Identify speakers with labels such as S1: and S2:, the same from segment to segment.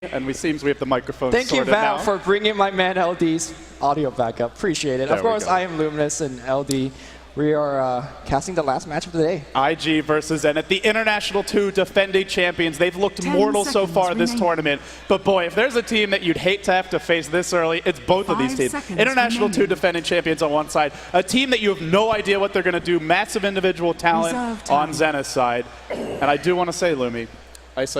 S1: And it seems we have the microphone
S2: Thank you,
S1: sorted
S2: Val,
S1: now.
S2: for bringing my man LD's audio back up. Appreciate it.
S1: There
S2: of
S1: we
S2: course,
S1: go.
S2: I am Luminous and LD. We are casting the last match of the day.
S1: IG versus Zenith, the International 2 defending champions. They've looked
S3: 10
S1: mortal so far this
S3: remaining.
S1: tournament. But boy, if there's a team that you'd hate to have to face this early, it's both of these
S3: 5
S1: teams.
S3: seconds
S1: International 2
S3: remaining.
S1: defending champions on one side, a team that you have no idea what they're going to do, massive individual talent
S3: Reserve time.
S1: on Zenith's side. And I do want to say, Lumi, Ice,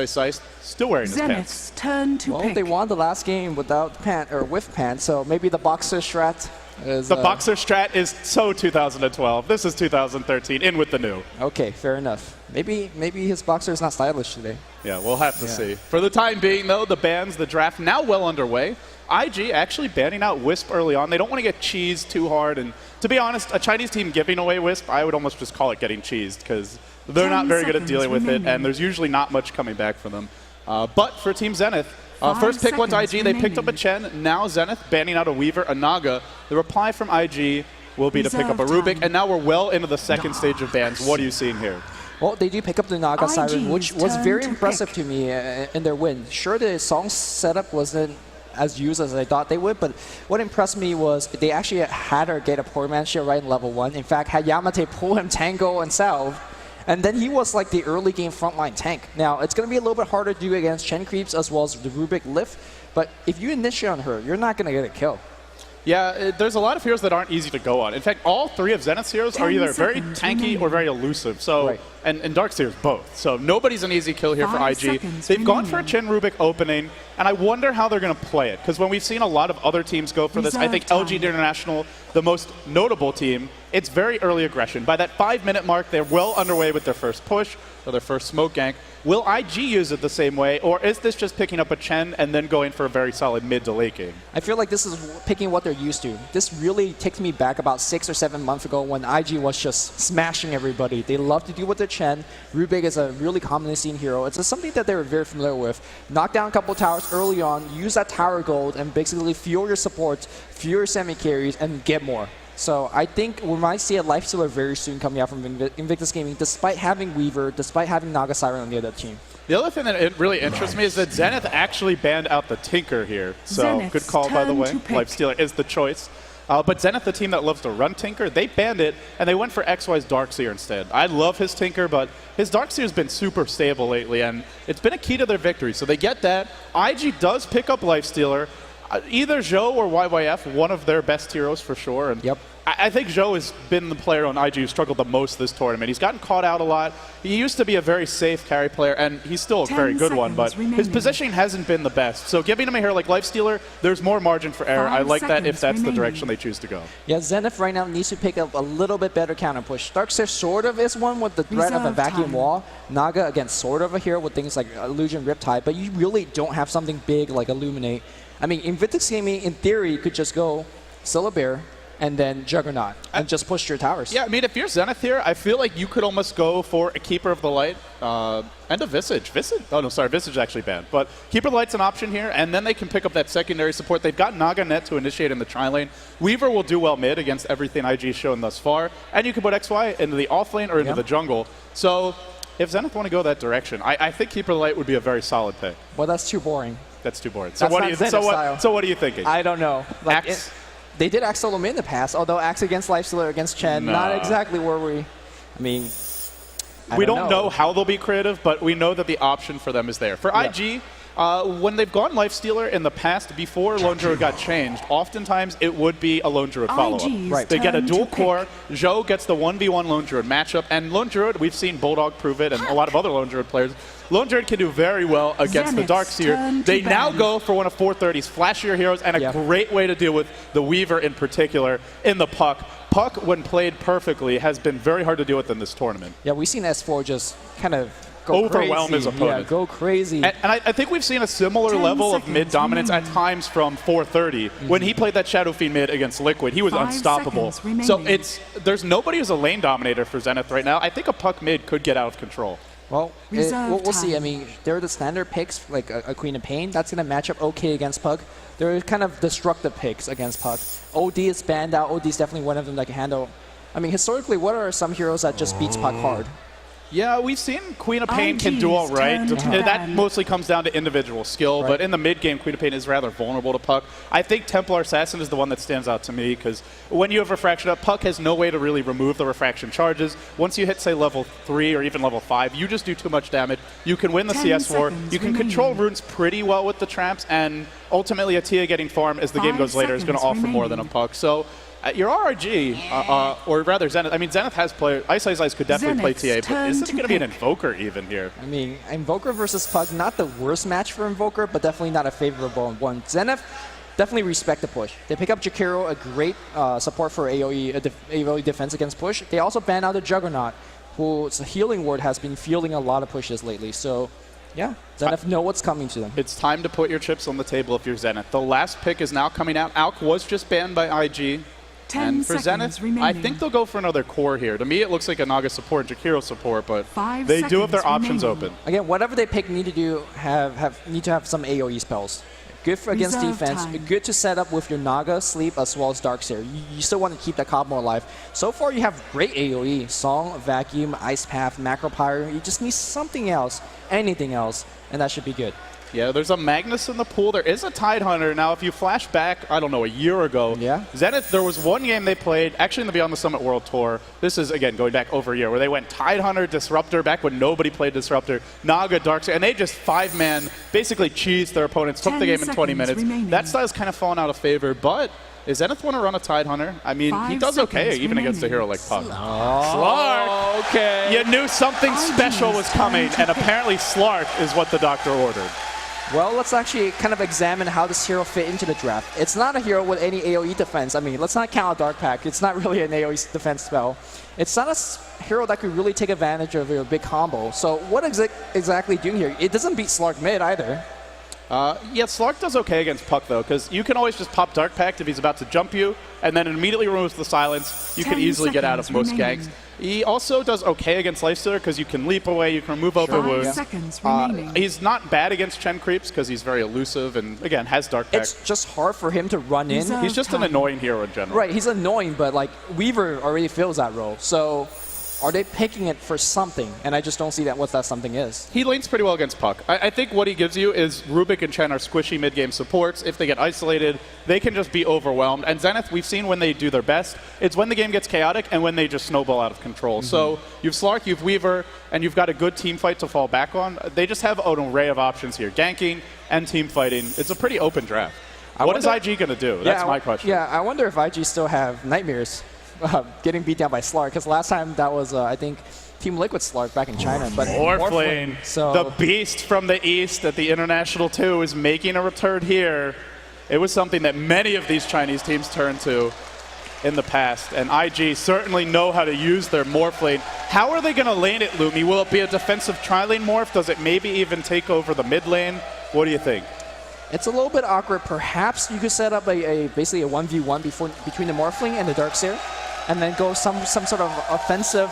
S1: still wearing his pants.
S3: Zenith's turn to
S2: Well,
S3: pick.
S2: they won the last game without pant or with pants, so maybe the boxer strat is.
S1: The boxer strat is so 2012. This is 2013, in with the new.
S2: Okay, fair enough. Maybe his boxer is not stylish today.
S1: Yeah, we'll have to
S2: Yeah.
S1: see. For the time being, though, the bans, the draft now well underway. IG actually banning out Wisp early on. They don't want to get cheesed too hard. And to be honest, a Chinese team giving away Wisp, I would almost just call it getting cheesed because they're
S3: 10
S1: not very good at
S3: seconds
S1: dealing with it,
S3: remaining.
S1: and there's usually not much coming back for them. But for Team Zenith,
S3: 5
S1: first pick went to
S3: seconds
S1: IG. They picked up a
S3: remaining.
S1: Chen. Now Zenith banning out a Weaver, a Naga. The reply from IG will be to pick up a
S3: Reserve
S1: Rubik.
S3: time.
S1: And now we're well into the second stage of bans. What are you seeing here?
S2: Well, they do pick up the Naga Siren, which
S3: IG's
S2: was
S3: turn
S2: very
S3: to
S2: impressive
S3: pick.
S2: to me in their win. Sure, the song setup wasn't as used as I thought they would, but what impressed me was they actually had her get a portmanship right in level 1. In fact, had Yamate pull him tango and salve, and then he was like the early game frontline tank. Now, it's going to be a little bit harder to do against Chen Creeps as well as the Rubik lift, but if you initiate on her, you're not going to get a kill.
S1: Yeah, there's a lot of heroes that aren't easy to go on. In fact, all three of Zenith's heroes are
S3: 10
S1: either very
S3: seconds
S1: tanky
S3: remaining.
S1: or very elusive. So,
S2: Right.
S1: and Darkseer's both. So nobody's an easy kill here for
S3: 5
S1: IG.
S3: seconds
S1: They've gone for a
S3: remaining.
S1: Chen Rubik opening, and I wonder how they're going to play it. Because when we've seen a lot of other teams go for this, I
S3: Reserve
S1: think LG
S3: time.
S1: International, the most notable team, it's very early aggression. By that 5-minute mark, they're well underway with their first push or their first smoke gank. Will IG use it the same way, or is this just picking up a Chen and then going for a very solid mid to late game?
S2: I feel like this is picking what they're used to. This really takes me back about 6 or 7 months ago when IG was just smashing everybody. They love to do with their Chen. Rubik is a really commonly seen hero. It's just something that they were very familiar with. Knock down a couple towers early on, use that tower gold, and basically fuel your supports, fuel your semi-carries, and get more. So I think we might see a Lifestealer very soon coming out from Invictus Gaming, despite having Weaver, despite having Naga Siren on the other team.
S1: The other thing that it really interests me is that Zenith actually banned out the Tinker here. So
S3: Zenith's
S1: good call, by the
S3: turn
S1: way.
S3: to pick.
S1: Lifestealer is the choice. But Zenith, the team that loves to run Tinker, they banned it, and they went for XY's Darkseer instead. I love his Tinker, but his Darkseer's been super stable lately, and it's been a key to their victory. So they get that. IG does pick up Lifestealer. Either Zhou or YYF, one of their best heroes for sure. And
S2: Yep.
S1: I think Zhou has been the player on IG who struggled the most this tournament. He's gotten caught out a lot. He used to be a very safe carry player, and he's still a
S3: 10
S1: very good one, but
S3: seconds
S1: his
S3: remaining.
S1: positioning hasn't been the best. So giving him a hero like Lifestealer, there's more margin for error.
S3: 5
S1: I like that if
S3: seconds
S1: that's the
S3: remaining.
S1: direction they choose to go.
S2: Yeah, Zenith right now needs to pick up a little bit better counter push. Darkseer sort of is one with the threat of a
S3: Reserve
S2: vacuum
S3: time.
S2: wall. Naga, again, sort of a hero with things like Illusion Riptide, but you really don't have something big like Illuminate. I mean, Invictus Gaming, in theory, could just go Syllabear and then Juggernaut and just push your towers.
S1: Yeah, I mean, if you're Zenith here, I feel like you could almost go for a Keeper of the Light and a Visage. Oh, no, sorry, Visage is actually banned. But Keeper of the Light's an option here, and then they can pick up that secondary support. They've got Naga Net to initiate in the tri-lane. Weaver will do well mid against everything IG's shown thus far. And you can put XY into the off lane or into
S2: Yeah.
S1: the jungle. So if Zenith want to go that direction, I think Keeper of the Light would be a very solid pick.
S2: Well, that's too boring.
S1: That's too boring.
S2: That's not Zenith style.
S1: So what are you thinking?
S2: I don't know. Like,
S1: Axe?
S2: they did Axe Solomon in the past, although Axe against Lifestealer against Chen, not
S1: Nah.
S2: exactly where we... I mean, I
S1: We don't know how they'll be creative, but we know that the option for them is there. For IG, when they've gone Lifestealer in the past, before Lone Druid got changed, oftentimes it would be a Lone Druid follow-up.
S3: IG's
S2: Right.
S1: They get a
S3: turn to
S1: dual
S3: pick.
S1: core. Zhou gets the 1v1 Lone Druid matchup, and Lone Druid, we've seen Bulldog prove it, and a lot of other Lone Druid players. Lone Druid can do very well against
S3: Zenith's
S1: the Darkseer.
S3: turn to
S1: They now
S3: ban.
S1: go for one of 430's flashier heroes, and a
S2: Yeah.
S1: great way to deal with the Weaver in particular in the Puck. Puck, when played perfectly, has been very hard to deal with in this tournament.
S2: Yeah, we've seen S4 just kind of go
S1: Overwhelm
S2: crazy.
S1: his opponent.
S2: Yeah, go crazy.
S1: And I think we've seen a similar
S3: 10
S1: level of
S3: seconds
S1: mid dominance at
S3: remaining.
S1: times from 430. When he played that Shadow Fiend mid against Liquid, he was
S3: 5
S1: unstoppable.
S3: seconds
S1: So
S3: remaining.
S1: there's nobody who's a lane dominator for Zenith right now. I think a Puck mid could get out of control.
S2: Well,
S3: Reserve
S2: we'll see. I
S3: time.
S2: mean, they're the standard picks, like a Queen of Pain. That's going to match up okay against Pug. They're kind of destructive picks against Pug. OD is banned out. OD is definitely one of them that can handle. I mean, historically, what are some heroes that just beats Pug hard?
S1: Yeah, we've seen Queen of Pain can do all
S3: IG's
S1: right.
S3: turn to
S1: That
S3: ban.
S1: mostly comes down to individual skill,
S2: Right.
S1: but in the mid game, Queen of Pain is rather vulnerable to Puck. I think Templar Assassin is the one that stands out to me because when you have Refraction up, Puck has no way to really remove the Refraction charges. Once you hit, say, level 3 or even level 5, you just do too much damage. You can win the
S3: 10
S1: CS war.
S3: seconds
S1: You can
S3: remaining.
S1: control runes pretty well with the traps, and ultimately Atia getting farm as the game
S3: 5
S1: goes later is going to offer
S3: seconds
S1: more than a
S3: remaining.
S1: Puck. So your RRG, or rather Zenith, I mean, Zenith has played, Ice could definitely play
S3: Zenith's
S1: TA, but
S3: turn
S1: isn't it
S3: to
S1: going to be an
S3: pick.
S1: Invoker even here?
S2: I mean, Invoker versus Puck, not the worst match for Invoker, but definitely not a favorable one. Zenith definitely respect the push. They pick up Jakiro, a great support for AoE defense against push. They also ban out the Juggernaut, whose healing ward has been fielding a lot of pushes lately. So, yeah, Zenith know what's coming to them.
S1: It's time to put your chips on the table if you're Zenith. The last pick is now coming out. Alk was just banned by IG.
S3: 10
S1: And for
S3: seconds
S1: Zenith,
S3: remaining.
S1: I think they'll go for another core here. To me, it looks like a Naga support and Jakiro support, but
S3: 5
S1: they do have their
S3: seconds
S1: options
S3: remaining.
S1: open.
S2: Again, whatever they pick need to do need to have some AoE spells. Good for against
S3: Reserve
S2: defense.
S3: time.
S2: Good to set up with your Naga, Sleep, as well as Darkseer. You still want to keep that combo alive. So far, you have great AoE. Song, Vacuum, Ice Path, Macro Pyre. You just need something else, anything else, and that should be good.
S1: Yeah, there's a Magnus in the pool. There is a Tidehunter. Now, if you flash back, I don't know, a year ago,
S2: Yeah.
S1: Zenith, there was one game they played, actually in the Beyond the Summit World Tour. This is, again, going back over a year, where they went Tidehunter, Disruptor, back when nobody played Disruptor, Naga, Darkseer, and they just 5-man basically cheesed their opponents, took the
S3: 10
S1: game in 20
S3: seconds
S1: minutes.
S3: remaining.
S1: That style's kind of fallen out of favor, but is Zenith want to run a Tidehunter? I mean, he
S3: 5
S1: does okay,
S3: seconds
S1: even against a hero
S3: remaining.
S1: like Puck. Slark!
S2: Okay.
S1: You knew something special was coming, and apparently Slark is what the doctor ordered.
S2: Well, let's actually kind of examine how this hero fit into the draft. It's not a hero with any AoE defense. I mean, let's not count a Dark Pack. It's not really an AoE defense spell. It's not a hero that could really take advantage of your big combo. So what exactly doing here? It doesn't beat Slark mid either.
S1: Yeah, Slark does okay against Puck, though, because you can always just pop Dark Pact if he's about to jump you, and then it immediately removes the silence. You can
S3: 10
S1: easily get out of
S3: seconds
S1: most
S3: remaining.
S1: ganks. He also does okay against Lifestealer because you can leap away, you can remove open
S3: 5
S1: wounds.
S3: seconds remaining.
S1: He's not bad against Chen creeps because he's very elusive and, again, has Dark Pact.
S2: It's just hard for him to run in.
S3: Reserve
S1: He's just an
S3: time.
S1: annoying hero in general.
S2: Right, he's annoying, but like Weaver already fills that role. So are they picking it for something? And I just don't see that what that something is.
S1: He lanes pretty well against Puck. I think what he gives you is Rubik and Chen are squishy mid-game supports. If they get isolated, they can just be overwhelmed. And Zenith, we've seen when they do their best, it's when the game gets chaotic and when they just snowball out of control. So you've Slark, you've Weaver, and you've got a good team fight to fall back on. They just have an array of options here. Ganking and team fighting. It's a pretty open draft. What is
S2: wonder-
S1: IG going to do? That's my question.
S2: Yeah, I wonder if IG still have nightmares getting beat down by Slark. Because last time that was, I think, Team Liquid Slark back in China. But
S1: Morphling,
S2: So
S1: the beast from the east at the International 2 is making a return here. It was something that many of these Chinese teams turned to in the past, and IG certainly know how to use their Morphling. How are they going to lane it, Lumi? Will it be a defensive tri-lane morph? Does it maybe even take over the mid lane? What do you think?
S2: it's a little bit awkward. Perhaps you could set up basically a 1v1 between the Morphling and the Darkseer, and then go some sort of offensive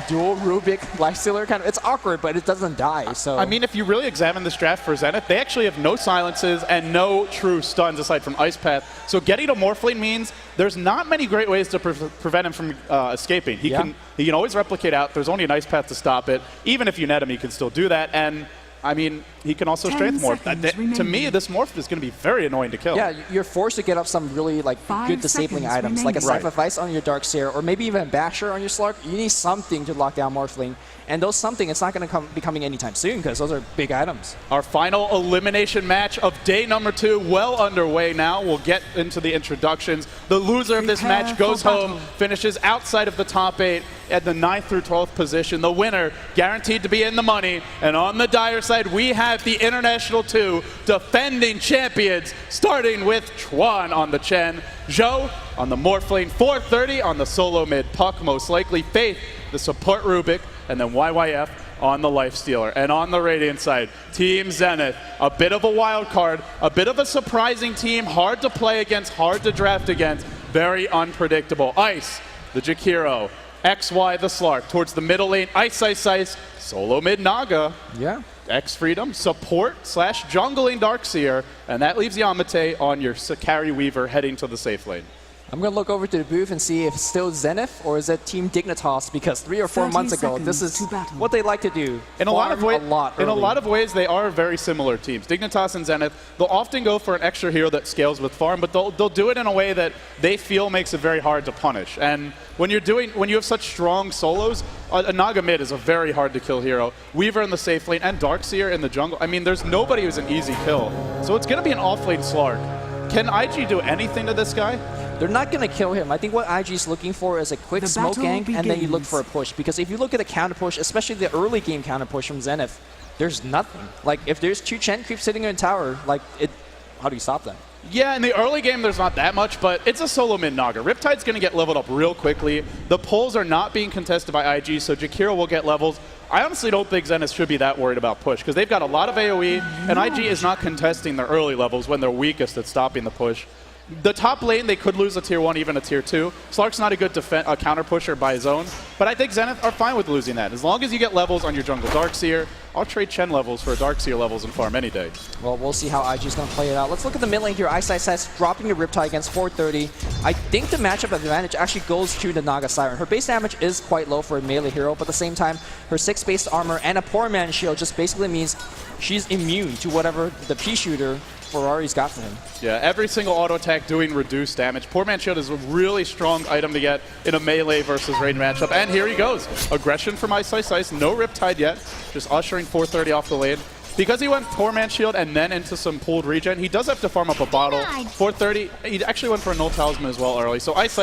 S2: dual Rubik Lifestealer kind of. It's awkward, but it doesn't die. So
S1: I mean, if you really examine this draft for Zenith, they actually have no silences and no true stuns aside from Ice Path. So getting a Morphling means there's not many great ways to prevent him from escaping. He can always replicate out. There's only an Ice Path to stop it. Even if you net him, he can still do that. And I mean, he can also
S3: 10
S1: strength morph.
S3: seconds
S1: To me,
S3: remaining.
S1: this morph is going to be very annoying to kill.
S2: yeah, you're forced to get up some really like
S3: 5
S2: good disabling
S3: seconds
S2: items, like a
S3: remaining.
S2: Scythe of Ice on your Darkseer, or maybe even a Basher on your Slark. You need something to lock down Morphling, and those something, it's not going to be coming anytime soon because those are big items.
S1: Our final elimination match of day number 2, well underway now. We'll get into the introductions. The loser of this
S3: Prepare
S1: match goes
S3: for
S1: home,
S3: battle.
S1: finishes outside of the top 8 at the 9th through 12th position. The winner guaranteed to be in the money. And on the Dire side, we have the International 2 defending champions, starting with Chuan on the Chen, Zhou on the Morphling, 430 on the solo mid Puck, most likely Faith, the support Rubik, and then YYF on the Lifestealer. And on the Radiant side, Team Zenith, a bit of a wild card, a bit of a surprising team, hard to play against, hard to draft against, very unpredictable. Ice, the Jakiro, XY, the Slark, towards the middle lane, Ice, solo mid Naga,
S2: Yeah.
S1: X Freedom, support / jungling Darkseer, and that leaves Yamate on your Sakari Weaver heading to the safe lane.
S2: I'm going to look over to the booth and see if it's still Zenith or is it Team Dignitas, because 3 or 4 months ago, this is what they like to do.
S1: In a lot of ways,
S2: early.
S1: they are very similar teams. Dignitas and Zenith, they'll often go for an extra hero that scales with farm, but they'll do it in a way that they feel makes it very hard to punish. And when you have such strong solos, a Naga mid is a very hard to kill hero. Weaver in the safe lane and Darkseer in the jungle. I mean, there's nobody who's an easy kill. So it's going to be an off-lane Slark. Can IG do anything to this guy?
S2: They're not going to kill him. I think what IG is looking for is a quick smoke gank, and then you look for a push. Because if you look at the counter push, especially the early game counter push from Zenith, there's nothing. Like, if there's 2 Chen creeps sitting in a tower, like, how do you stop that?
S1: Yeah, in the early game, there's not that much, but it's a solo mid Naga. Riptide's going to get leveled up real quickly. The pulls are not being contested by IG, so Jakiro will get levels. I honestly don't think Zenith should be that worried about push, because they've got a lot of AoE, and IG is not contesting their early levels when they're weakest at stopping the push. The top lane, they could lose a tier 1, even a tier 2. Slark's not a good counter pusher by his own, but I think Zenith are fine with losing that. As long as you get levels on your jungle Darkseer, I'll trade Chen levels for Darkseer levels in farm any day.
S2: Well, we'll see how IG's going to play it out. Let's look at the mid lane here. Ice dropping a Riptide against 430. I think the matchup advantage actually goes to the Naga Siren. Her base damage is quite low for a melee hero, but at the same time, her 6 base armor and a poor man shield just basically means she's immune to whatever the P-shooter Ferrari's got for him.
S1: Yeah, every single auto attack doing reduced damage. Poor Man Shield is a really strong item to get in a melee versus range matchup. And here he goes. Aggression from Ice. No Riptide yet. Just ushering 430 off the lane. Because he went Poor Man Shield and then into some pooled regen, he does have to farm up a bottle. 430, he actually went for a Null Talisman as well early. So Ice,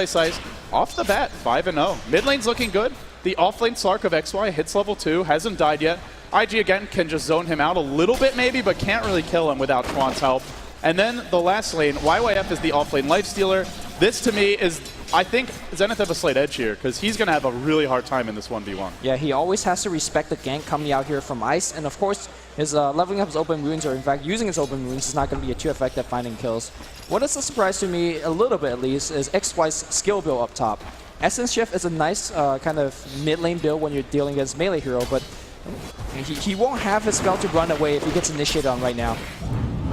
S1: off the bat, 5-0. Mid lane's looking good. The off-lane Slark of XY hits level 2, hasn't died yet. IG, again, can just zone him out a little bit maybe, but can't really kill him without Chuan's help. And then the last lane, YYF is the off-lane Lifestealer. This, to me, is, I think, Zenith have a slight edge here, because he's going to have a really hard time in this 1v1.
S2: Yeah, he always has to respect the gank coming out here from Ice, and of course, his leveling up his open wounds, or in fact, using his open wounds, is not going to be too effective at finding kills. What is a surprise to me, a little bit at least, is XY's skill build up top. Essence Shift is a nice kind of mid-lane build when you're dealing against melee hero, but he won't have his spell to run away if he gets initiated on right now.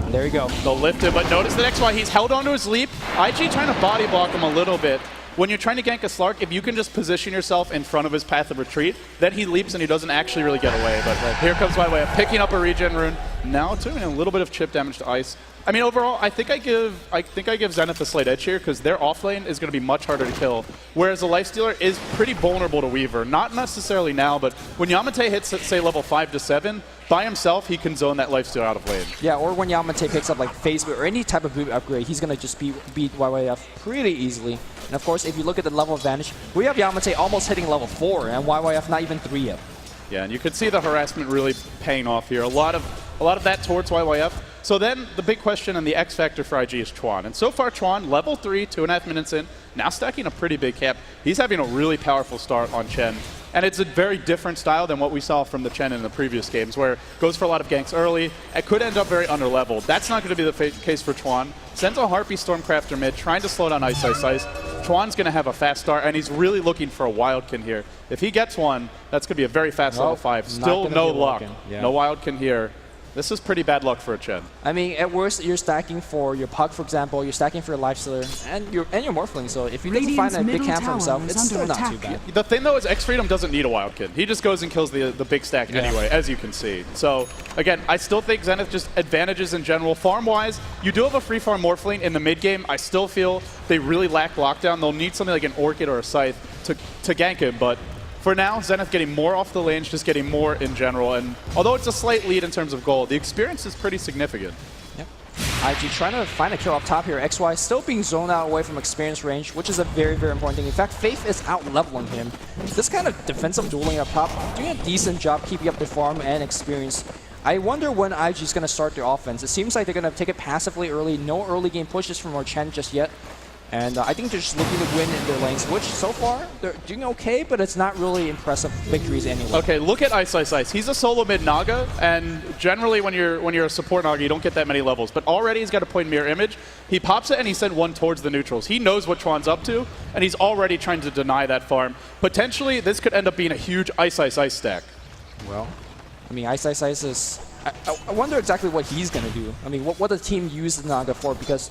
S2: And there you go.
S1: They'll lift it, but notice the XY, he's held onto his leap. IG trying to body block him a little bit. When you're trying to gank a Slark, if you can just position yourself in front of his path of retreat, then he leaps and he doesn't actually really get away. But here comes YYF picking up a regen rune. Now doing a little bit of chip damage to Ice. I mean, overall, I think I give Zenith a slight edge here because their offlane is going to be much harder to kill, whereas the Lifestealer is pretty vulnerable to Weaver. Not necessarily now, but when Yamate hits, say, level 5 to 7, by himself, he can zone that Lifestealer out of lane.
S2: Yeah, or when Yamate picks up like phase boot or any type of boot upgrade, he's going to just beat YYF pretty easily. And of course, if you look at the level advantage, we have Yamate almost hitting level 4, and YYF not even 3 yet.
S1: Yeah, and you can see the harassment really paying off here. A lot of that towards YYF. So then the big question and the X factor for IG is Chuan. And so far Chuan, level 3, 2.5 minutes in, now stacking a pretty big cap. He's having a really powerful start on Chen. And it's a very different style than what we saw from the Chen in the previous games, where it goes for a lot of ganks early. It could end up very underleveled. That's not going to be the case for Chuan. Sends a Harpy Stormcrafter mid, trying to slow down Ice. Chuan's going to have a fast start, and he's really looking for a Wildkin here. If he gets one, that's going to be a very fast level 5. Still no luck. Yeah. No Wildkin here. This is pretty bad luck for a Chen.
S2: I mean, at worst, you're stacking for your Pug, for example. You're stacking for your Lifestealer and your Morphling. So if he doesn't find a big camp for himself, it's still not too bad.
S1: The thing, though, is X-Freedom doesn't need a Wildkin. He just goes and kills the big stack anyway, as you can see. So, again, I still think Zenith just advantages in general. Farm-wise, you do have a free farm Morphling in the mid-game. I still feel they really lack lockdown. They'll need something like an Orchid or a Scythe to gank him, but for now, Zenith getting more off the lanes, just getting more in general. And although it's a slight lead in terms of gold, the experience is pretty significant.
S2: Yep. IG trying to find a kill up top here. XY still being zoned out away from experience range, which is a very, very important thing. In fact, Faith is out-leveling him. This kind of defensive dueling up top, doing a decent job keeping up the farm and experience. I wonder when IG is going to start their offense. It seems like they're going to take it passively early. No early game pushes from Chen just yet. And I think they're just looking to win in their lanes, which so far they're doing okay, but it's not really impressive victories anyway.
S1: Okay, look at Ice. He's a solo mid Naga, and generally when you're a support Naga, you don't get that many levels. But already he's got a point mirror image. He pops it and he sent one towards the neutrals. He knows what Chuan's up to, and he's already trying to deny that farm. Potentially, this could end up being a huge Ice stack.
S2: Well, I mean, Ice is I wonder exactly what he's going to do. I mean, what the team used Naga for, because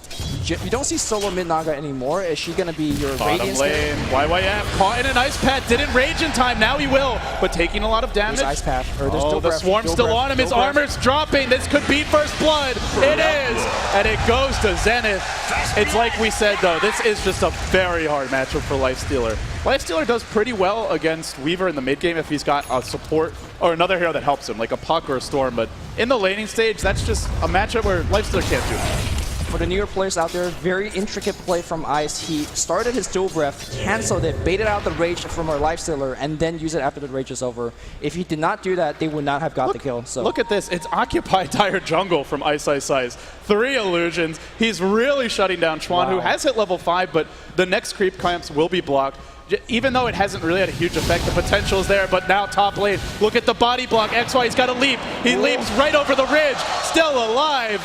S2: you don't see solo mid Naga anymore. Is she going to be your
S1: Bottom
S2: Radiance
S1: lane, YYF caught in an Ice Path, didn't rage in time, now he will, but taking a lot of damage.
S2: There's Ice Path. Or there's
S1: Oh, the swarm's still on him, his armor's dropping, this could be first blood. It is, and it goes to Zenith. It's like we said though, this is just a very hard matchup for Lifestealer. Lifestealer does pretty well against Weaver in the mid game if he's got a support or another hero that helps him, like a Puck or a Storm, but in the laning stage, that's just a matchup where Lifestealer can't do that.
S2: For the newer players out there, very intricate play from Ice. He started his dual breath, canceled it, baited out the rage from our Lifestealer, and then used it after the rage is over. If he did not do that, they would not have got the kill. So
S1: Look at this. It's Occupy Dire Jungle from Ice Ice Ice. 3 illusions. He's really shutting down Chuan, who has hit level 5, but the next creep clamps will be blocked. Even though it hasn't really had a huge effect, the potential is there, but now top lane, look at the body block. XY's got to leap. He leaps right over the ridge, still alive.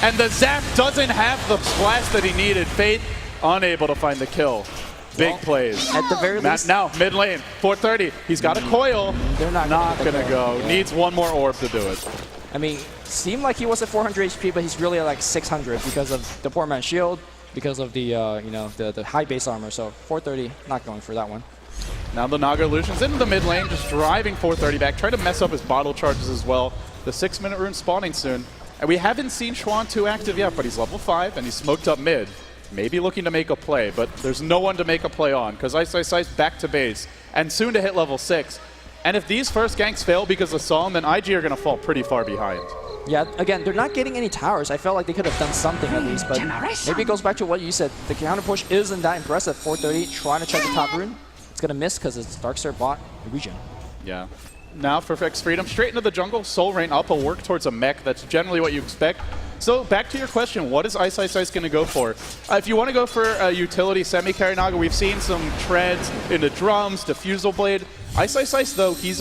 S1: And the Zap doesn't have the splash that he needed. Faith unable to find the kill. Big plays.
S2: At the very least.
S1: Now, mid lane, 430. He's got a coil.
S2: They're not
S1: going to go.
S2: Yeah.
S1: Needs one more orb to do it.
S2: I mean, seemed like he was at 400 HP, but he's really at like 600 because of the poor man's shield, because of the the high base armor. So 430, not going for that one.
S1: Now the Naga Illusion's into the mid lane, just driving 430 back, trying to mess up his bottle charges as well. The 6-minute rune spawning soon. And we haven't seen Chuan too active yet, but he's level 5 and he's smoked up mid. Maybe looking to make a play, but there's no one to make a play on because Ice Ice Ice back to base and soon to hit level 6. And if these first ganks fail because of Psalm, then IG are going to fall pretty far behind.
S2: Yeah, again, they're not getting any towers. I felt like they could have done something at least, but maybe it goes back to what you said. The counter push isn't that impressive. 430, trying to check the top rune. It's going to miss because it's Darkseer bot regen.
S1: Yeah. Now for X Freedom, straight into the jungle, Soul Rain up, a work towards a mech. That's generally what you expect. So back to your question, what is Ice Ice Ice going to go for? If you want to go for a utility semi-carry Naga, we've seen some treads into drums, Diffusal Blade. Ice Ice Ice, though, he's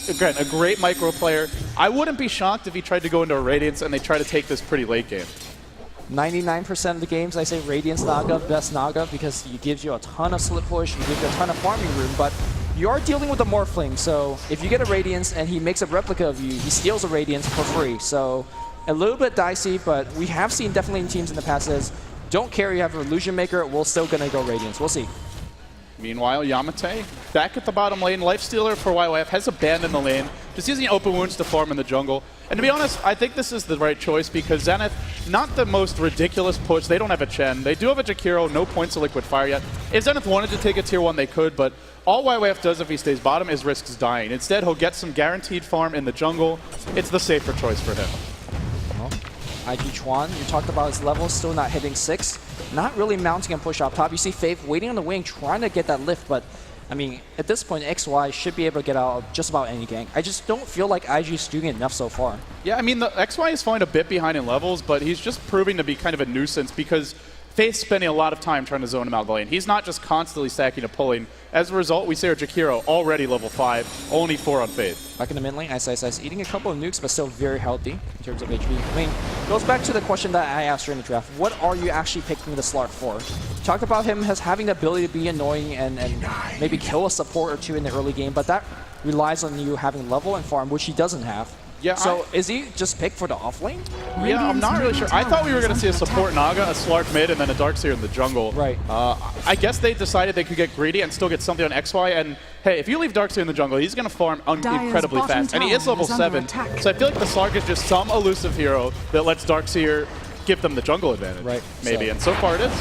S1: again, a great micro player. I wouldn't be shocked if he tried to go into a Radiance and they try to take this pretty late game.
S2: 99% of the games I say Radiance Naga, best Naga, because he gives you a ton of slip push, he gives you a ton of farming room, but you are dealing with a Morphling, so if you get a Radiance and he makes a replica of you, he steals a Radiance for free. So a little bit dicey, but we have seen definitely in teams in the past says, don't care, you have an Illusion Maker, we're still going to go Radiance. We'll see.
S1: Meanwhile, Yamate back at the bottom lane. Lifestealer for YYF has abandoned the lane, just using open wounds to farm in the jungle. And to be honest, I think this is the right choice because Zenith, not the most ridiculous push. They don't have a Chen. They do have a Jakiro, no points of Liquid Fire yet. If Zenith wanted to take a tier 1, they could, but all YYF does if he stays bottom is risks dying. Instead, he'll get some guaranteed farm in the jungle. It's the safer choice for him.
S2: IG Chuan, you talked about his levels still not hitting 6. Not really mounting and push up top. You see Faith waiting on the wing, trying to get that lift, but I mean, at this point, XY should be able to get out of just about any gank. I just don't feel like IG is doing enough so far.
S1: Yeah, I mean, the XY is falling a bit behind in levels, but he's just proving to be kind of a nuisance because Faith's spending a lot of time trying to zone him out of the lane. He's not just constantly stacking and pulling. As a result, we see our Jakiro already level 5, only 4 on Faith.
S2: Back in the mid lane, Ice Ice Ice eating a couple of nukes, but still very healthy in terms of HP. I mean, goes back to the question that I asked during the draft. What are you actually picking the Slark for? Talked about him as having the ability to be annoying and maybe kill a support or two in the early game, but that relies on you having level and farm, which he doesn't have.
S1: Yeah,
S2: so is he just picked for the off lane?
S1: Yeah, I'm not really sure. I thought we were going to see a support Naga, a Slark mid, and then a Darkseer in the jungle.
S2: Right.
S1: I guess they decided they could get greedy and still get something on XY. And hey, if you leave Darkseer in the jungle, he's going to farm incredibly fast. And he is level 7. So I feel like the Slark is just some elusive hero that lets Darkseer give them the jungle advantage.
S2: Right.
S1: Maybe.
S2: So,
S1: and so far it is.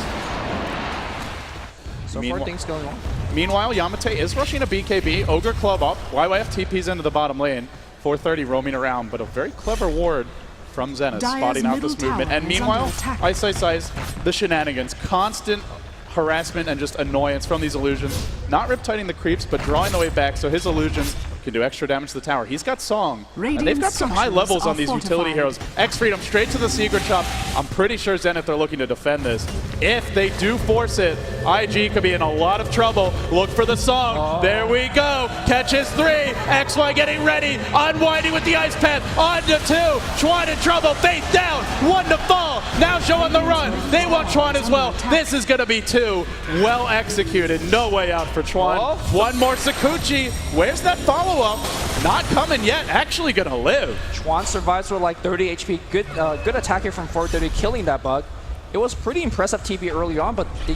S2: So far things going on.
S1: Meanwhile, Yamate is rushing a BKB. Ogre Club up. YYF TP's into the bottom lane. 430 roaming around, but a very clever ward from Zenith, spotting out this movement. And meanwhile, Ice Ice Ice, the shenanigans, constant harassment and just annoyance from these illusions. Not riptiding the creeps, but drawing the way back, so his illusions can do extra damage to the tower. He's got Song, and they've got some high levels on these utility heroes. X Freedom straight to the Secret Chop. I'm pretty sure Zenith are looking to defend this. If they do force it, IG could be in a lot of trouble. Look for the Song. There we go. Catches 3. XY getting ready. Unwinding with the Ice Path. On to 2. Chuan in trouble. Faith down. 1 to fall. Now Show on the run. They want Chuan as well. This is going to be 2. Well executed. No way out for Chuan. One more Sakuchi. Where's that follow? follow-up, not coming yet, actually gonna live.
S2: Chuan survives with like 30 HP. Good attack here from 430, killing that bug. It was pretty impressive TP early on, but they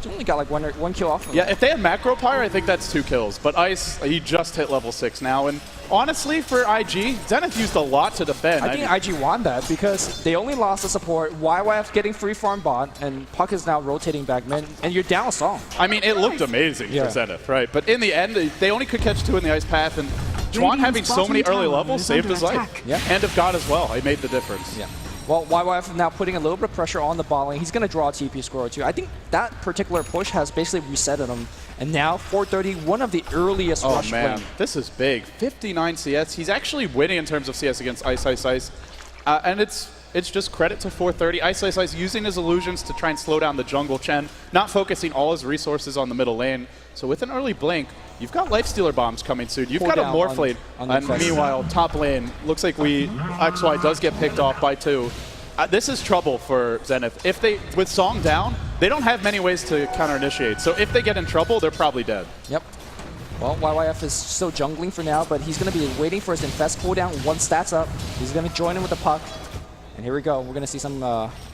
S2: only got like one kill off of
S1: Yeah,
S2: it.
S1: if they had Macro Pyre, I think that's 2 kills. But Ice, he just hit level 6 now. And honestly, for IG, Zenith used a lot to defend.
S2: I think IG won that because they only lost the support. YYF getting free farm bot, and Puck is now rotating back mid, and you're down a song.
S1: I mean, it looked amazing
S2: Yeah.
S1: for Zenith, right? But in the end, they only could catch 2 in the Ice Path, and Chuan having so many early levels saved his life.
S2: Yeah.
S1: Hand of God as well. He made the difference.
S2: Yeah. Well, YYF now putting a little bit of pressure on the bot lane. He's going to draw a TP score or two. I think that particular push has basically resetted him. And now 430, one of the earliest
S1: Oh
S2: rush
S1: man,
S2: win.
S1: this is big. 59 CS. He's actually winning in terms of CS against Ice Ice Ice. And it's just credit to 430. Ice Ice Ice using his illusions to try and slow down the jungle Chen, not focusing all his resources on the middle lane. So with an early blink, you've got Lifestealer bombs coming soon. You've
S2: Pull
S1: got a
S2: down
S1: Morphlane.
S2: on the
S1: And
S2: flex.
S1: meanwhile, top lane, looks like XY does get picked off by 2. This is trouble for Zenith. If they, with Song down, they don't have many ways to counter-initiate. So if they get in trouble, they're probably dead.
S2: Yep. Well, YYF is still jungling for now, but he's going to be waiting for his Infest cooldown. One stats up. He's going to join in with the Puck. And here we go. We're going to see some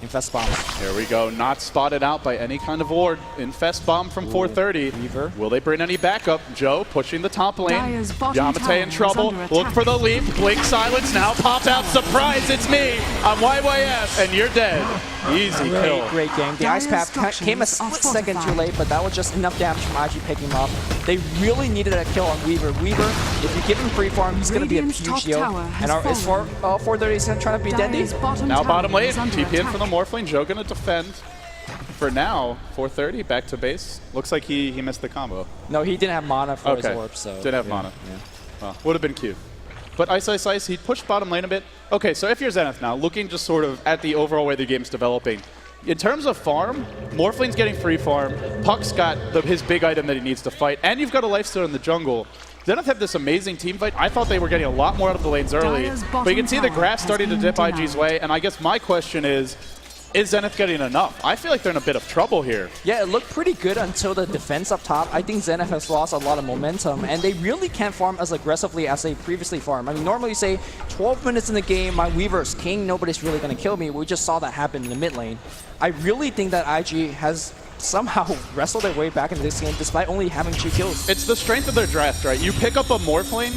S2: Infest bombs.
S1: Here we go. Not spotted out by any kind of ward. Infest bomb from 430.
S2: Weaver.
S1: Will they bring any backup? Joe pushing the top lane.
S3: Dire's bottom
S1: Yamate
S3: tower
S1: in
S3: is
S1: trouble.
S3: under
S1: Look
S3: attack.
S1: for the leap. Blink silence now. Pop out. Surprise. It's me. I'm YYF. And you're dead. Easy kill.
S2: Great game. The Ice
S3: Dire's
S2: Path came a
S3: structures
S2: split
S3: are
S2: second too
S3: fortified.
S2: late, but that was just enough damage from IG picking him up. They really needed a kill on Weaver. Weaver, if you give him free farm, he's going to be a
S3: Radiant's
S2: huge
S3: top
S2: deal.
S3: tower has
S2: And is
S3: fallen.
S2: 430 is trying to be
S3: Dire's
S2: Dendi?
S3: bottom
S1: Now
S3: tower
S1: bottom lane.
S3: is under
S1: TP in for the
S3: attack.
S1: Morphling. Joe gonna defend. For now, 430 back to base. Looks like he missed the combo.
S2: No, he didn't have mana for his
S1: Okay.
S2: orb, so.
S1: Didn't have
S2: yeah,
S1: mana.
S2: yeah.
S1: Well, would have been cute. But Ice Ice Ice, he pushed bottom lane a bit. Okay, so if you're Zenith now, looking just sort of at the overall way the game's developing, in terms of farm, Morphline's getting free farm, Puck's got his big item that he needs to fight, and you've got a Lifestealer in the jungle. Zenith have this amazing team fight. I thought they were getting a lot more out of the lanes early,
S3: Dire's
S1: but you can see the
S3: bottom
S1: grass
S3: tower
S1: starting to
S3: has
S1: dip
S3: been
S1: IG's
S3: denied.
S1: way, and I guess my question is Zenith getting enough? I feel like they're in a bit of trouble here.
S2: Yeah, it looked pretty good until the defense up top. I think Zenith has lost a lot of momentum, and they really can't farm as aggressively as they previously farmed. I mean, normally you say 12 minutes in the game, my Weaver's king, nobody's really going to kill me. We just saw that happen in the mid lane. I really think that IG has somehow wrestled their way back into this game despite only having 2 kills.
S1: It's the strength of their draft, right? You pick up a Morphling,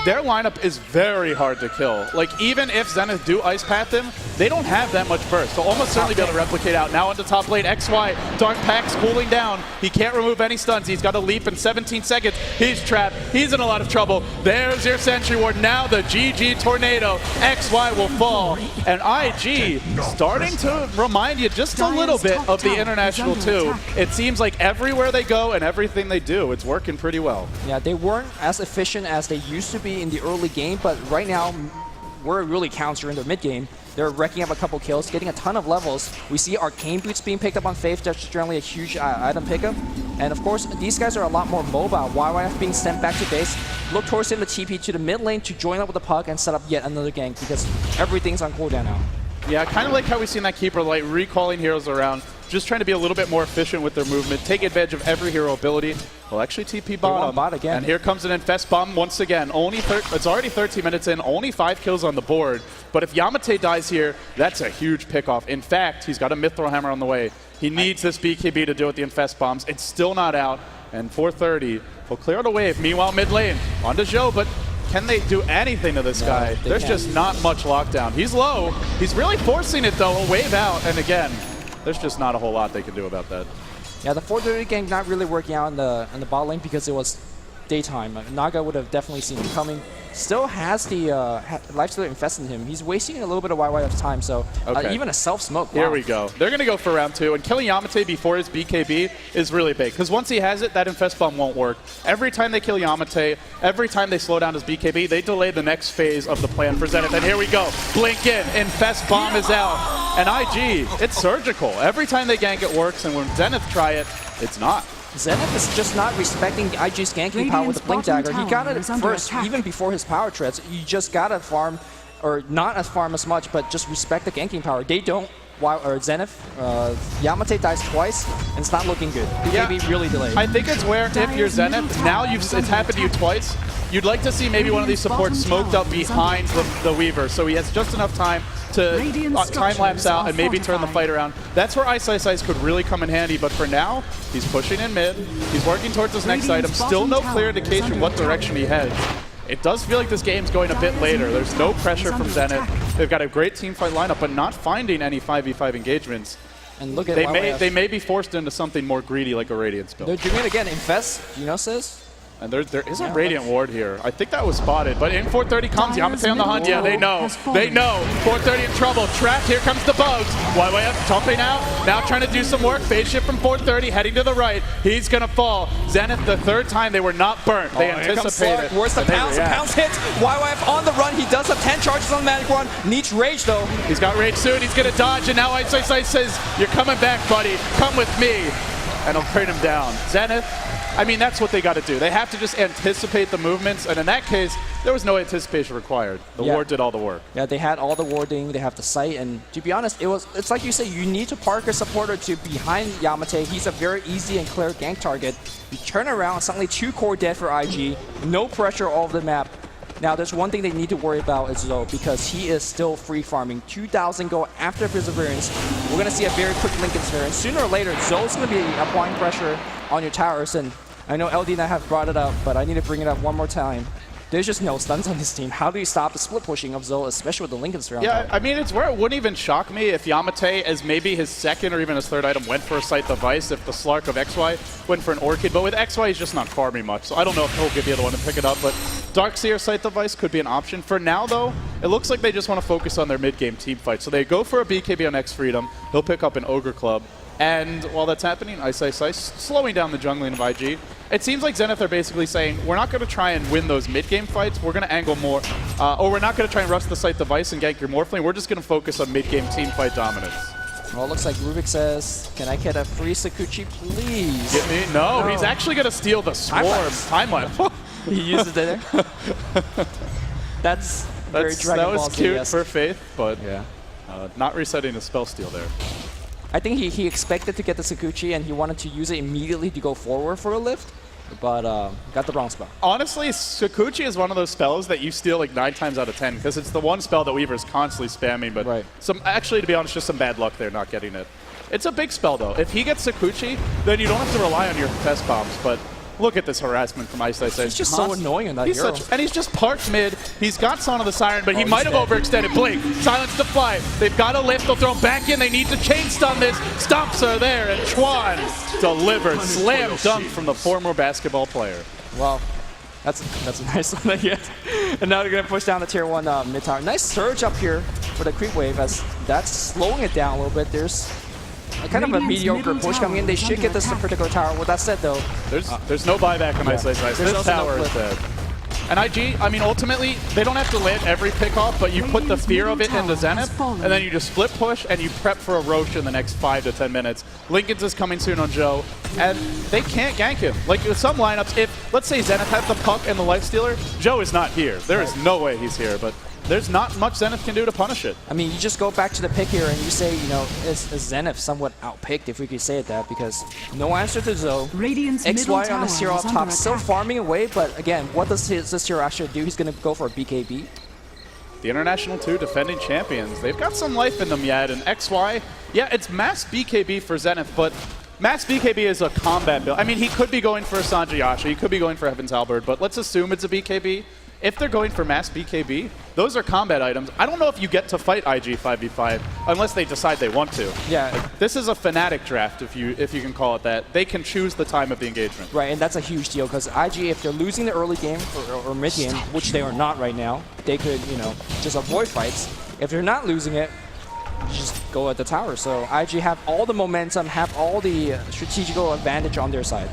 S1: their lineup is very hard to kill. Like, even if Zenith do Ice Path him, they don't have that much burst. So almost certainly be able to replicate out. Now into top lane, XY, Dark Pack's cooling down. He can't remove any stuns. He's got a leap in 17 seconds. He's trapped. He's in a lot of trouble. There's your Sentry Ward. Now the GG Tornado. XY will fall. And IG starting to remind you just a little bit of the International 2. It seems like everywhere they go and everything they do, it's working pretty well.
S2: Yeah, they weren't as efficient as they used to be in the early game, but right now, where it really counts during the mid game, they're wrecking up a couple kills, getting a ton of levels. We see Arcane Boots being picked up on Faith, that's generally a huge item pickup. And of course, these guys are a lot more mobile. YYF being sent back to base. Look towards him to TP to the mid lane to join up with the Puck and set up yet another gank because everything's on cooldown now.
S1: Yeah, kind of like how we've seen that Keeper Light recalling heroes around, just trying to be a little bit more efficient with their movement, take advantage of every hero ability. Well, actually TP bottom.
S2: bot again.
S1: And here comes an Infest Bomb once again. It's already 13 minutes in, only 5 kills on the board. But if Yamate dies here, that's a huge pickoff. In fact, he's got a Mithril Hammer on the way. He needs this BKB to deal with the Infest Bombs. It's still not out, and 430 will clear out a wave. Meanwhile, mid lane, onto Zhou, but can they do anything to this guy?
S2: they
S1: There's
S2: can't.
S1: just not much lockdown. He's low. He's really forcing it, though. A wave out, and again, there's just not a whole lot they can do about that.
S2: Yeah, the 430 gank not really working out in the bot lane because it was daytime. Naga would have definitely seen him coming. Still has the Lifestealer infesting him. He's wasting a little bit of YYF's time, so
S1: Okay.
S2: even a self-smoke.
S1: Here
S2: wow.
S1: we go. They're going to go for round 2, and killing Yamate before his BKB is really big, because once he has it, that Infest Bomb won't work. Every time they kill Yamate, every time they slow down his BKB, they delay the next phase of the plan for Zenith. And here we go. Blink in. Infest Bomb is out. And IG, it's surgical. Every time they gank, it works, and when Zenith try it, it's not.
S2: Zenith is just not respecting IG's ganking power with the Blink
S3: Radiant's
S2: Dagger. He
S3: bottom
S2: got it
S3: tower is under
S2: first,
S3: attack.
S2: even before his power treads. You just gotta farm, or not as farm as much, but just respect the ganking power. They don't. Zenith, Yamate dies twice, and it's not looking good. BKB really delayed.
S1: I think it's where if you're Zenith, now it's happened to you twice, you'd like to see maybe one of these supports smoked up behind the Weaver, so he has just enough time to time-lapse out and maybe turn the fight around. That's where Ice Ice Ice could really come in handy, but for now, he's pushing in mid, he's working towards his next item, still no clear indication what direction he heads. It does feel like this game's going a bit later. There's no pressure from Zenith. They've got a great team fight lineup, but not finding any 5v5 engagements.
S2: And look at
S1: they may be forced into something more greedy like a Radiance build.
S2: They're doing it again. Infest, says.
S1: And there is a Radiant Ward here. I think that was spotted, but in 430 comes Yamate on the hunt. Yeah, they know. They know. 430 in trouble. Trapped. Here comes the bugs. YYF jumping out. Now trying to do some work. Phase shift from 430, heading to the right. He's going to fall. Zenith, the third time, they were not burnt. They anticipated.
S2: Where's the pounce? The pounce hits. YYF on the run. He does have 10 charges on the Magic Wand. Needs Rage, though.
S1: He's got Rage soon. He's going to dodge, and now Ice Ice Ice says, "You're coming back, buddy. Come with me." And he'll bring him down. Zenith, I mean, that's what they got to do. They have to just anticipate the movements, and in that case, there was no anticipation required. The ward did all the work.
S2: Yeah, they had all the warding, they have the sight, and to be honest, it's like you say, you need to park a supporter to behind Yamate. He's a very easy and clear gank target. You turn around, suddenly 2 core dead for IG, no pressure all over the map. Now, there's one thing they need to worry about is Zoe, because he is still free farming. 2,000 go after Perseverance. We're going to see a very quick Linken's sphere, and sooner or later, Zoe's going to be applying pressure on your towers, and I know LD and I have brought it up, but I need to bring it up one more time. There's just no stuns on this team. How do you stop the split pushing of Zoe, especially with the Linken's sphere on top?
S1: I mean, it's where it wouldn't even shock me if Yamate, as maybe his second or even his third item, went for a Sight the Vice, if the Slark of XY went for an Orchid. But with XY, he's just not farming much, so I don't know if he'll be the one to pick it up. But Darkseer Sight the Vice could be an option. For now, though, it looks like they just want to focus on their mid-game team fight. So they go for a BKB on X Freedom. He'll pick up an Ogre Club. And while that's happening, Ice Ice Ice slowing down the jungling of IG. It seems like Zenith are basically saying, we're not going to try and win those mid-game fights, we're going to angle more, or we're not going to try and rush the Sight the Vice and gank your Morphling, we're just going to focus on mid-game team fight dominance.
S2: Well, it looks like Rubik says, can I get a free Sakuchi, please?
S1: Get me? No, he's actually going to steal the Swarm. Time-lapse.
S2: He used it there. That's very Dragon Ball Z.
S1: That was cute for Faith, but not resetting the spell steal there.
S2: I think he expected to get the Sakuchi and he wanted to use it immediately to go forward for a lift, but got the wrong spell.
S1: Honestly, Sakuchi is one of those spells that you steal like 9 times out of 10 because it's the one spell that Weaver's constantly spamming, but actually, to be honest, just some bad luck there not getting it. It's a big spell though. If he gets Sakuchi, then you don't have to rely on your test bombs, but look at this harassment from Ice Ice Ice.
S2: He's just so annoying in that hero.
S1: And he's just parked mid. He's got Son of the Siren, but he might have overextended. Blink, silence to fly. They've got a lift. They'll throw him back in. They need to chain stun this. Stomps are there, and Chuan delivered. Slam dunk from the former basketball player.
S2: Wow. That's a nice one to get. And now they're going to push down the tier 1 mid tower. Nice surge up here for the creep wave as that's slowing it down a little bit. There's kind of a mediocre push coming in. They should get this particular tower. With that said, though,
S1: there's no buyback on Ice Ice Ice. This tower is dead. And IG, I mean, ultimately, they don't have to land every pick-off, but you put the fear of it into Zenith, and then you just split push, and you prep for a Roche in the next 5 to 10 minutes. Linken's is coming soon on Joe, and they can't gank him. Like, with some lineups, if, let's say, Zenith had the puck and the Lifestealer, Joe is not here. There is no way he's here, but there's not much Zenith can do to punish it.
S2: I mean, you just go back to the pick here and you say, is Zenith somewhat outpicked, if we could say it that, because no answer to Zoe. XY on the hero up top, still farming away, but again, what does this hero actually do? He's going to go for a BKB.
S1: The International 2 defending champions. They've got some life in them yet, and XY, yeah, it's mass BKB for Zenith, but mass BKB is a combat build. I mean, he could be going for a Sanji Yasha, he could be going for Heaven's Halberd, but let's assume it's a BKB. If they're going for mass BKB, those are combat items. I don't know if you get to fight IG 5v5 unless they decide they want to.
S2: Yeah.
S1: This is a Fnatic draft, if you can call it that. They can choose the time of the engagement.
S2: Right, and that's a huge deal because IG, if they're losing the early game or mid game, which they are not right now, they could, just avoid fights. If they're not losing it, just go at the tower. So IG have all the momentum, have all the strategical advantage on their side.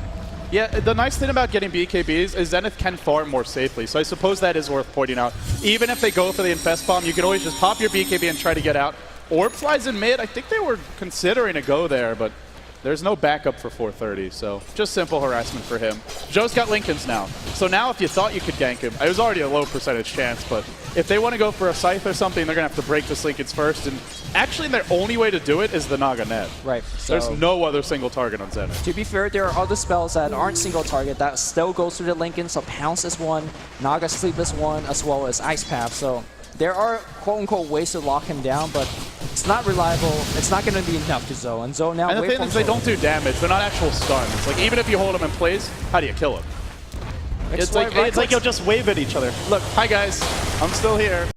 S1: Yeah, the nice thing about getting BKBs is Zenith can farm more safely, so I suppose that is worth pointing out. Even if they go for the Infest Bomb, you can always just pop your BKB and try to get out. Orb flies in mid. I think they were considering a go there, but There's no backup for 430, so just simple harassment for him. Joe's got Lincolns now. So now if you thought you could gank him, it was already a low percentage chance, but if they want to go for a Scythe or something, they're going to have to break this Lincolns first. And actually, their only way to do it is the Naga Net.
S2: Right.
S1: There's
S2: So,
S1: no other single target on Zenith.
S2: to be fair, there are other spells that aren't single target that still goes through the Lincoln. So Pounce is one, Naga Sleep is one, as well as Ice Path. So there are quote-unquote ways to lock him down, but it's not reliable. It's not going to be enough to Zoe. And Zoe now
S1: And the thing is, they don't do damage. They're not actual stuns. Like, even if you hold him in place, how do you kill him? It's like you'll just wave at each other. Look, hi guys, I'm still here.